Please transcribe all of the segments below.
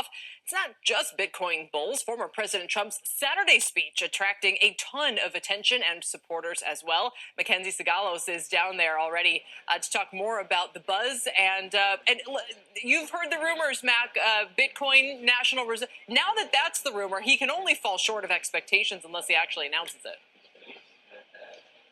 off. It's not just Bitcoin bulls. Former President Trump's Saturday speech attracting a ton of attention and supporters as well. Mackenzie Sagalos is down there already to talk more about the buzz. And you've heard the rumors, Mac, Bitcoin National Reserve. Now that that's the rumor, he can only fall short of expectations unless he actually announces it.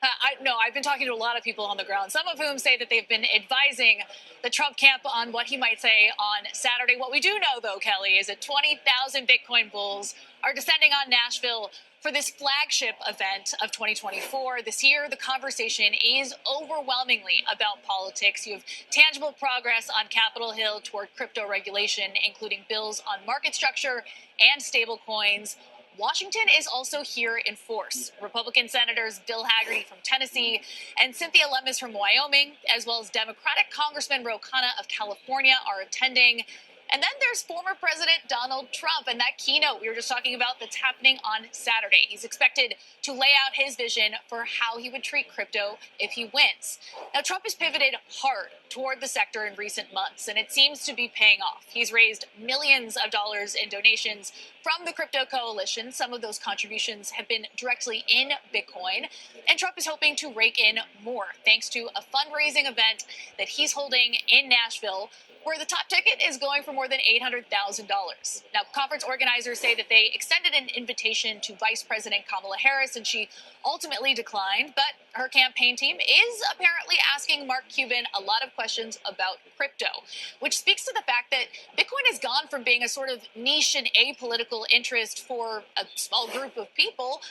I've been talking to a lot of people on the ground, some of whom say that they've been advising the Trump camp on what he might say on Saturday. What we do know, though, Kelly, is that 20,000 Bitcoin bulls are descending on Nashville for this flagship event of 2024. This year, the conversation is overwhelmingly about politics. You have tangible progress on Capitol Hill toward crypto regulation, including bills on market structure and stable coins. Washington is also here in force. Republican Senators Bill Hagerty from Tennessee and Cynthia Lummis from Wyoming, as well as Democratic Congressman Ro Khanna of California, are attending. And then there's former President Donald Trump and that keynote we were just talking about that's happening on Saturday. He's expected to lay out his vision for how he would treat crypto if he wins. Now, Trump has pivoted hard toward the sector in recent months, and it seems to be paying off. He's raised millions of dollars in donations from the crypto coalition. Some of those contributions have been directly in Bitcoin, and Trump is hoping to rake in more thanks to a fundraising event that he's holding in Nashville, where the top ticket is going for more than $800,000. Now, conference organizers say that they extended an invitation to Vice President Kamala Harris, and she ultimately declined. But her campaign team is apparently asking Mark Cuban a lot of questions about crypto, which speaks to the fact that Bitcoin has gone from being a sort of niche and apolitical interest for a small group of people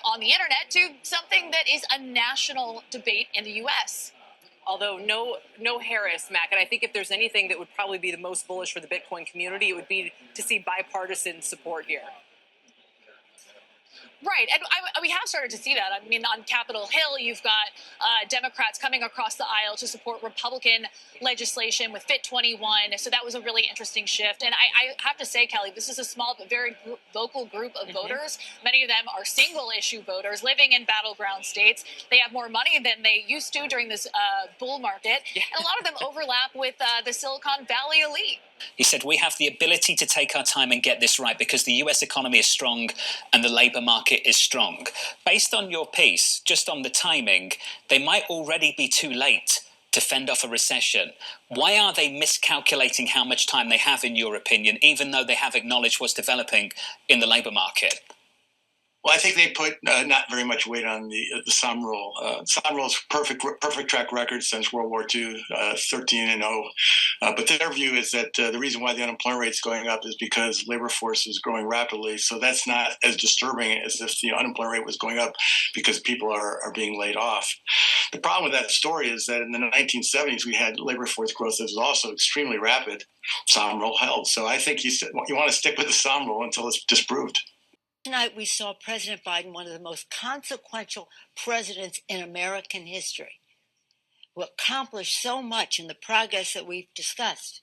on the internet to something that is a national debate in the U.S. Although no Harris, Mac, and I think if there's anything that would probably be the most bullish for the Bitcoin community, it would be to see bipartisan support here. Right, and we have started to see that. I mean, on Capitol Hill, you've got Democrats coming across the aisle to support Republican legislation with Fit 21. So that was a really interesting shift. And I have to say, Kelly, this is a small but very vocal group of voters. Many of them are single-issue voters living in battleground states. They have more money than they used to during this bull market. Yeah. And a lot of them overlap with the Silicon Valley elite. He said, we have the ability to take our time and get this right because the U.S. economy is strong and the labour market is strong. Based on your piece, just on the timing, they might already be too late to fend off a recession. Why are they miscalculating how much time they have, in your opinion, even though they have acknowledged what's developing in the labour market? Well, I think they put not very much weight on the Somme rule. Somme rule's perfect track record since World War II, 13-0. But their view is that the reason why the unemployment rate is going up is because labor force is growing rapidly. So that's not as disturbing as if the unemployment rate was going up because people are being laid off. The problem with that story is that in the 1970s, we had labor force growth that was also extremely rapid. Somme rule held. So I think you want to stick with the Somme rule until it's disproved. Tonight, we saw President Biden, one of the most consequential presidents in American history, who accomplished so much in the progress that we've discussed,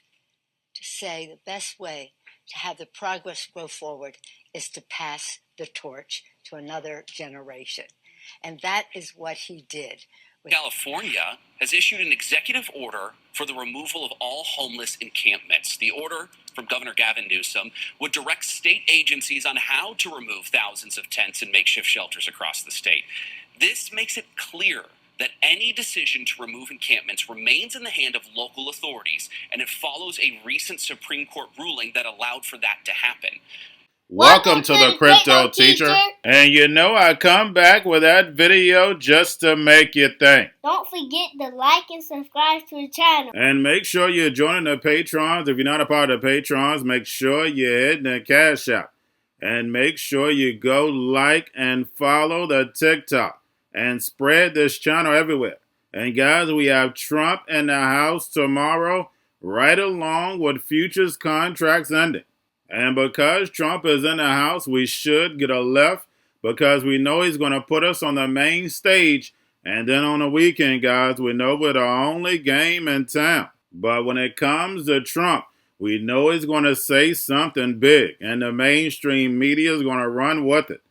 to say the best way to have the progress go forward is to pass the torch to another generation. And that is what he did. California has issued an executive order for the removal of all homeless encampments. The order from Governor Gavin Newsom would direct state agencies on how to remove thousands of tents and makeshift shelters across the state. This makes it clear that any decision to remove encampments remains in the hand of local authorities, and it follows a recent Supreme Court ruling that allowed for that to happen. Welcome to the Crypto Teacher. And you know I come back with that video just to make you think. Don't forget to like and subscribe to the channel. And make sure you're joining the patrons. If you're not a part of the patrons, make sure you hit the Cash App. And make sure you go like and follow the TikTok. And spread this channel everywhere. And guys, we have Trump in the House tomorrow, right along with futures contracts ending. And because Trump is in the House, we should get a left because we know he's going to put us on the main stage. And then on the weekend, guys, we know we're the only game in town. But when it comes to Trump, we know he's going to say something big. And the mainstream media is going to run with it.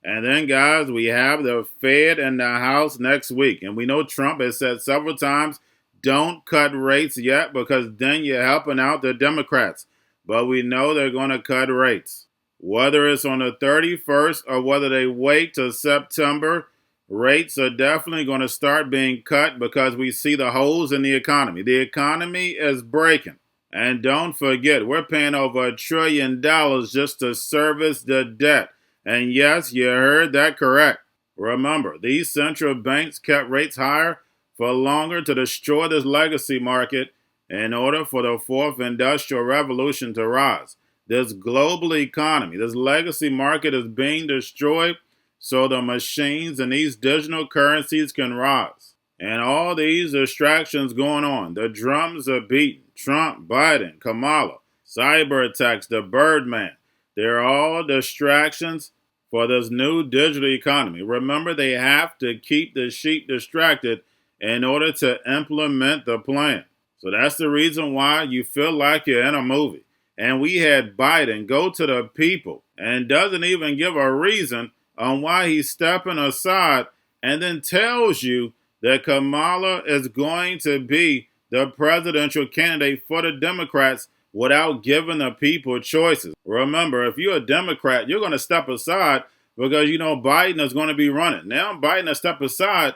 And then, guys, we have the Fed in the House next week. And we know Trump has said several times, don't cut rates yet because then you're helping out the Democrats. but we know they're going to cut rates. Whether it's on the 31st or whether they wait till September, rates are definitely going to start being cut because we see the holes in the economy. The economy is breaking. And don't forget, we're paying over $1 trillion just to service the debt. And yes, you heard that correct. Remember, these central banks kept rates higher for longer to destroy this legacy market in order for the fourth industrial revolution to rise. This global economy, this legacy market is being destroyed so the machines and these digital currencies can rise. And all these distractions going on. The drums are beating. Trump, Biden, Kamala, cyber attacks, the Birdman. They're all distractions for this new digital economy. Remember, they have to keep the sheep distracted in order to implement the plan. So that's the reason why you feel like you're in a movie. And we had Biden go to the people and doesn't even give a reason on why he's stepping aside and then tells you that Kamala is going to be the presidential candidate for the Democrats without giving the people choices. Remember, if you're a Democrat, you're going to step aside because you know Biden is going to be running. Now Biden has stepped aside.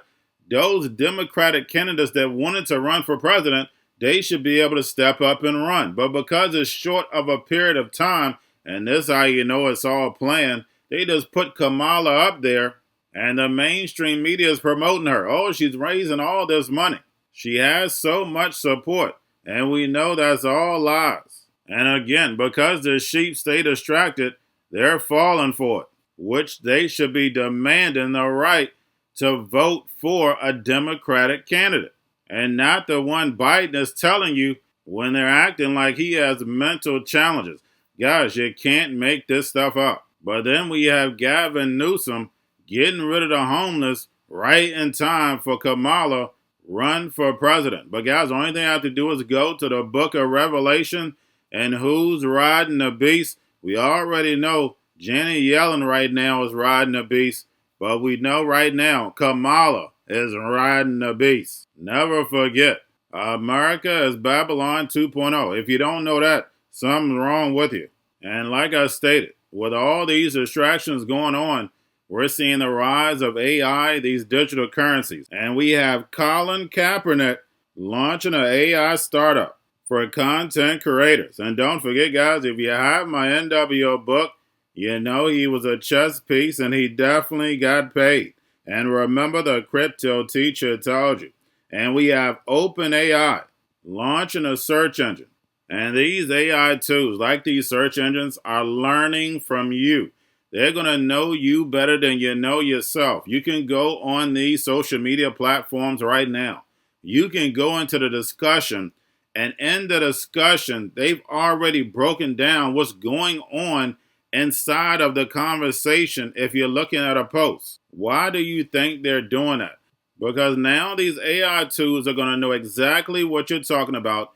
Those Democratic candidates that wanted to run for president, they should be able to step up and run. But because it's short of a period of time, and this is how you know it's all planned, they just put Kamala up there, and the mainstream media is promoting her. Oh, she's raising all this money. She has so much support, and we know that's all lies. And again, because the sheep stay distracted, they're falling for it, which they should be demanding the right to vote for a Democratic candidate, and not the one Biden is telling you when they're acting like he has mental challenges. Guys, you can't make this stuff up. But then we have Gavin Newsom getting rid of the homeless right in time for Kamala run for president. But guys, the only thing I have to do is go to the book of Revelation and who's riding the beast. We already know Janet Yellen right now is riding the beast, but we know right now Kamala is riding the beast. Never forget, America is Babylon 2.0. If you don't know that, something's wrong with you. And like I stated, with all these distractions going on, we're seeing the rise of AI, these digital currencies. And we have Colin Kaepernick launching an AI startup for content creators. And don't forget, guys, if you have my NWO book, you know he was a chess piece and he definitely got paid. And remember, the Cryptoteacher told you. And we have OpenAI launching a search engine. And these AI tools, like these search engines, are learning from you. They're going to know you better than you know yourself. You can go on these social media platforms right now. You can go into the discussion, and in the discussion, they've already broken down what's going on inside of the conversation if you're looking at a post. Why do you think they're doing that? Because now these AI tools are going to know exactly what you're talking about,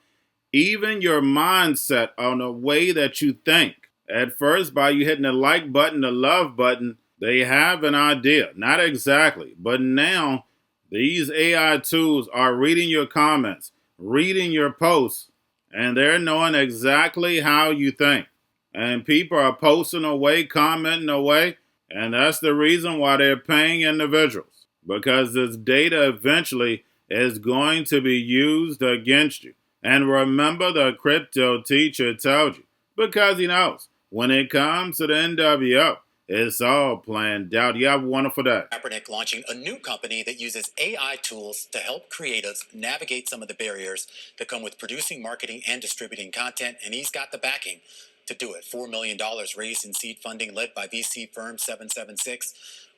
even your mindset on the way that you think. At first, by you hitting the like button, the love button, they have an idea. Not exactly, but now these AI tools are reading your comments, reading your posts, and they're knowing exactly how you think. And people are posting away, commenting away, and that's the reason why they're paying individuals. Because this data eventually is going to be used against you. And remember, the Cryptoteacher told you, because he knows. When it comes to the NWO, it's all planned out. You have a wonderful day. Kaepernick launching a new company that uses AI tools to help creatives navigate some of the barriers that come with producing, marketing, and distributing content, and he's got the backing to do it. $4 million raised in seed funding led by VC firm 776.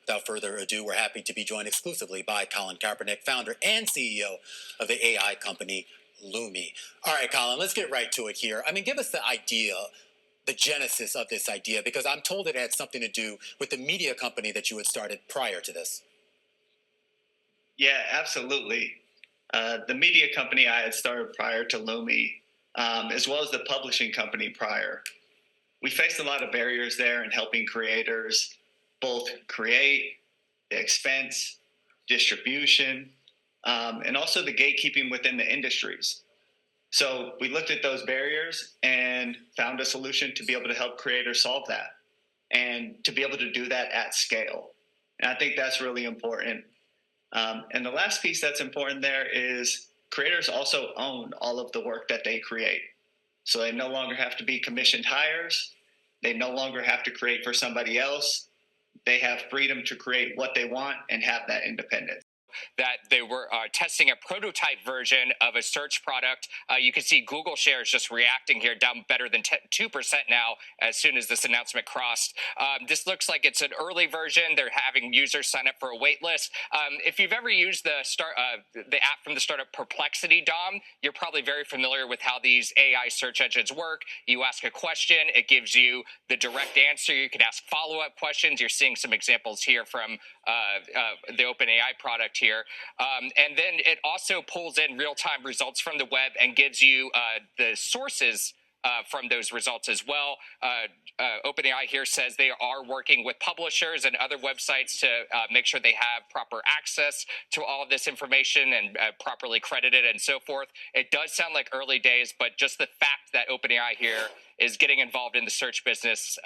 Without further ado, we're happy to be joined exclusively by Colin Kaepernick, founder and CEO of the AI company Lumi. All right, Colin, let's get right to it here. I mean, give us the idea, the genesis of this idea, because I'm told it had something to do with the media company that you had started prior to this. Yeah, absolutely. The media company I had started prior to Lumi, as well as the publishing company prior. We faced a lot of barriers there in helping creators both create, expense, distribution, and also the gatekeeping within the industries. So we looked at those barriers and found a solution to be able to help creators solve that and to be able to do that at scale. And I think that's really important. And the last piece that's important there is creators also own all of the work that they create. So they no longer have to be commissioned hires. They no longer have to create for somebody else. They have freedom to create what they want and have that independence. That they were testing a prototype version of a search product. You can see Google shares just reacting here, down better than 2% now as soon as this announcement crossed. This looks like it's an early version. They're having users sign up for a wait list. If you've ever used the app from the startup Perplexity, Dom, you're probably very familiar with how these AI search engines work. You ask a question, it gives you the direct answer. You can ask follow-up questions. You're seeing some examples here from the OpenAI product here. And then it also pulls in real-time results from the web and gives you the sources from those results as well. OpenAI here says they are working with publishers and other websites to make sure they have proper access to all of this information and properly credited and so forth. It does sound like early days, but just the fact that OpenAI here is getting involved in the search business,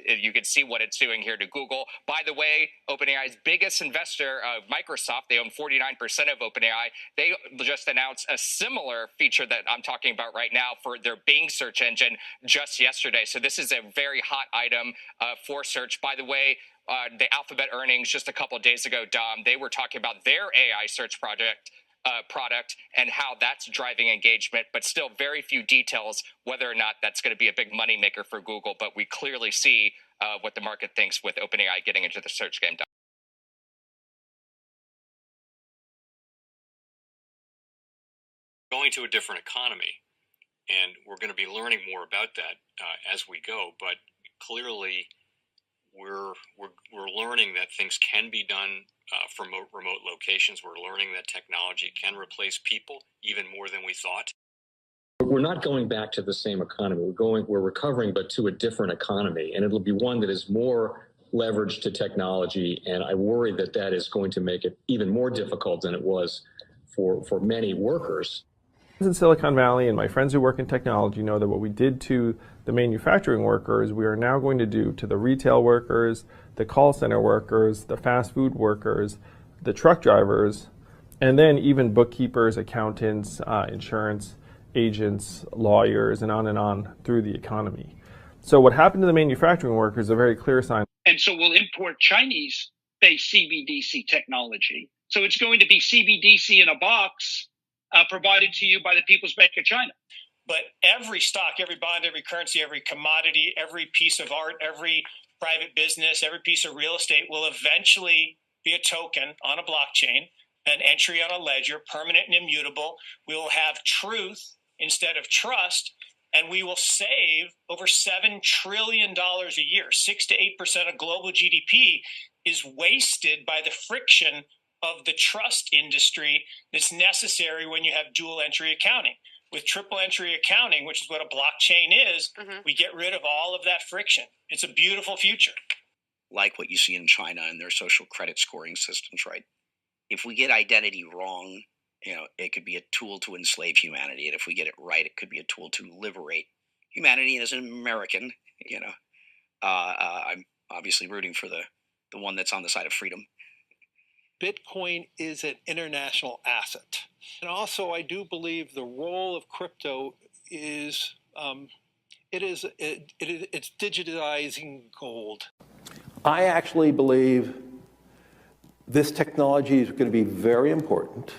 you can see what it's doing here to Google. By the way, OpenAI's biggest investor, Microsoft, they own 49% of OpenAI. They just announced a similar feature that I'm talking about right now for their Bing search engine just yesterday. So this is a very hot item for search. By the way, the Alphabet earnings just a couple of days ago, Dom, they were talking about their AI search product and how that's driving engagement, but still very few details whether or not that's going to be a big moneymaker for Google. But we clearly see what the market thinks with OpenAI getting into the search game. Going to a different economy, and we're going to be learning more about that as we go. But clearly, we're learning that things can be done from remote locations. We're learning that technology can replace people even more than we thought. We're not going back to the same economy. We're recovering, but to a different economy, and it'll be one that is more leveraged to technology. And I worry that that is going to make it even more difficult than it was for many workers. In Silicon Valley, and my friends who work in technology know that what we did to the manufacturing workers, we are now going to do to the retail workers, the call center workers, the fast food workers, the truck drivers, and then even bookkeepers, accountants, insurance agents, lawyers, and on through the economy. So what happened to the manufacturing workers is a very clear sign. And so we'll import Chinese-based CBDC technology. So it's going to be CBDC in a box provided to you by the People's Bank of China. But every stock, every bond, every currency, every commodity, every piece of art, every private business, every piece of real estate will eventually be a token on a blockchain, an entry on a ledger, permanent and immutable. We will have truth instead of trust, and we will save over $7 trillion a year. 6 to 8% of global GDP is wasted by the friction of the trust industry that's necessary when you have dual entry accounting. With triple entry accounting, which is what a blockchain is, we get rid of all of that friction. It's a beautiful future. Like what you see in China and their social credit scoring systems, right? If we get identity wrong, it could be a tool to enslave humanity. And if we get it right, it could be a tool to liberate humanity. And as an American, I'm obviously rooting for the one that's on the side of freedom. Bitcoin is an international asset. And also, I do believe the role of crypto is it's digitizing gold. I actually believe this technology is going to be very important.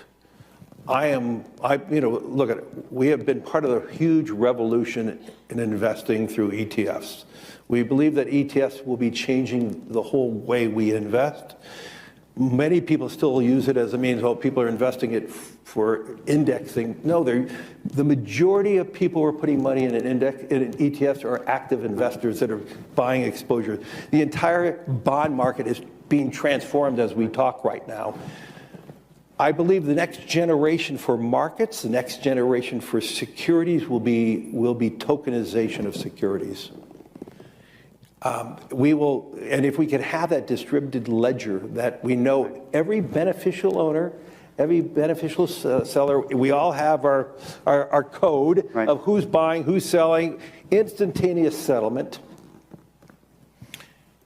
Look at it. We have been part of the huge revolution in investing through ETFs. We believe that ETFs will be changing the whole way we invest. Many people still use it as a means, people are investing it for indexing. No, the majority of people who are putting money in in ETFs are active investors that are buying exposure. The entire bond market is being transformed as we talk right now. I believe the next generation for markets, the next generation for securities will be tokenization of securities. And if we could have that distributed ledger that we know every beneficial owner every beneficial seller, we all have our code of who's buying, who's selling, instantaneous settlement.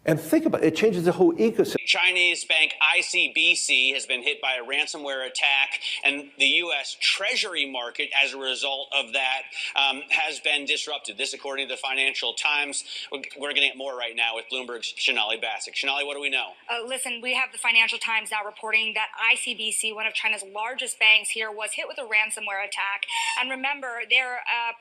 And think about it, it changes the whole ecosystem. Chinese bank ICBC has been hit by a ransomware attack, and the U.S. Treasury market, as a result of that, has been disrupted. This, according to the Financial Times. We're getting at more right now with Bloomberg's Shonali Bassick. Shonali, what do we know? Listen, we have the Financial Times now reporting that ICBC, one of China's largest banks here, was hit with a ransomware attack. And remember, they're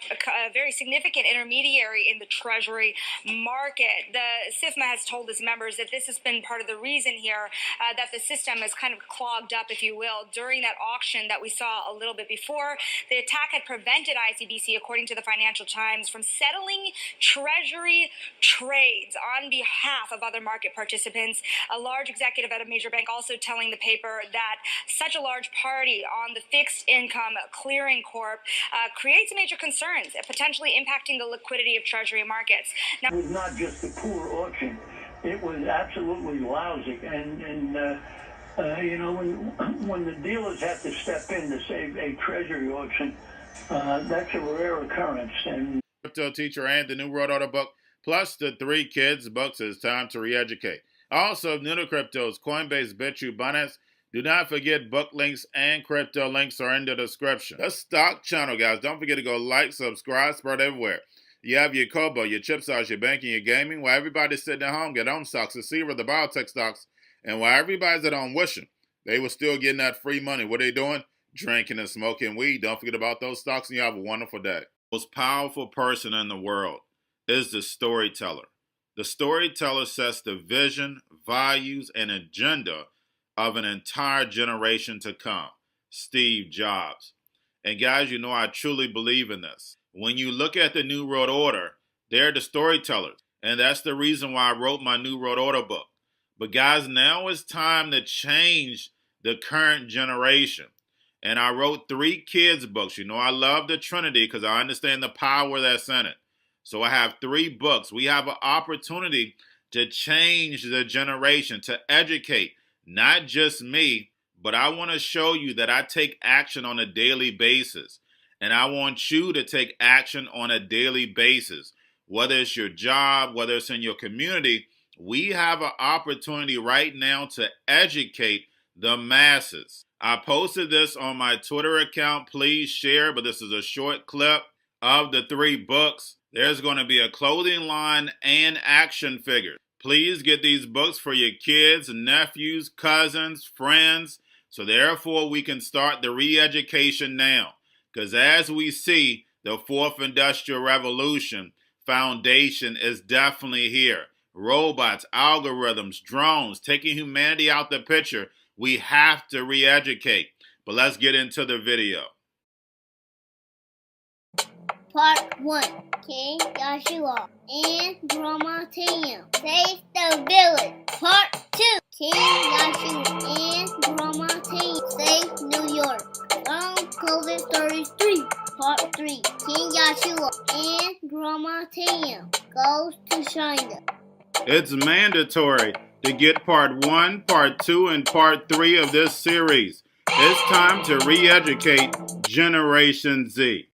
a very significant intermediary in the Treasury market. The SIFMA has told its members that this has been part of the reason here that the system is kind of clogged up, if you will, during that auction that we saw a little bit before. The attack had prevented ICBC, according to the Financial Times, from settling Treasury trades on behalf of other market participants. A large executive at a major bank also telling the paper that such a large party on the fixed income clearing corp creates major concerns, potentially impacting the liquidity of Treasury markets. Now, it was not just a poor auction. It was absolutely lousy, and you know, when the dealers have to step in to save a Treasury auction, that's a rare occurrence. And Cryptoteacher and the new World Order book, plus the 3 kids books. It's time to re-educate. Also, new to cryptos, Coinbase, Bitrue, Binance. Do not forget book links and crypto links are in the description. The stock channel, guys. Don't forget to go like, subscribe, spread everywhere. You have your Kobo, your chip stocks, your banking, your gaming. While everybody's sitting at home, get on stocks, the Seaver, the biotech stocks. And while everybody's at home wishing, they were still getting that free money. What are they doing? Drinking and smoking weed. Don't forget about those stocks, and you have a wonderful day. The most powerful person in the world is the storyteller. The storyteller sets the vision, values, and agenda of an entire generation to come. Steve Jobs. And guys, you know I truly believe in this. When you look at the New World Order, they're the storytellers. And that's the reason why I wrote my New World Order book. But guys, now it's time to change the current generation. And I wrote 3 kids books. You know I love the Trinity because I understand the power that's in it. So I have 3 books. We have an opportunity to change the generation, to educate, not just me, but I want to show you that I take action on a daily basis. And I want you to take action on a daily basis. Whether it's your job, whether it's in your community, we have an opportunity right now to educate the masses. I posted this on my Twitter account. Please share, but this is a short clip of the 3 books. There's going to be a clothing line and action figures. Please get these books for your kids, nephews, cousins, friends, so therefore we can start the re-education now. Because as we see, the 4th Industrial Revolution foundation is definitely here. Robots, algorithms, drones, taking humanity out the picture. We have to re-educate. But let's get into the video. Part 1. King Joshua and Grandma Tam save the village. Part 2. King Joshua and Grandma Tam save New York from COVID 33. Part 3. King Joshua and Grandma Tam goes to China. It's mandatory to get part 1, part 2, and part 3 of this series. It's time to re-educate Generation Z.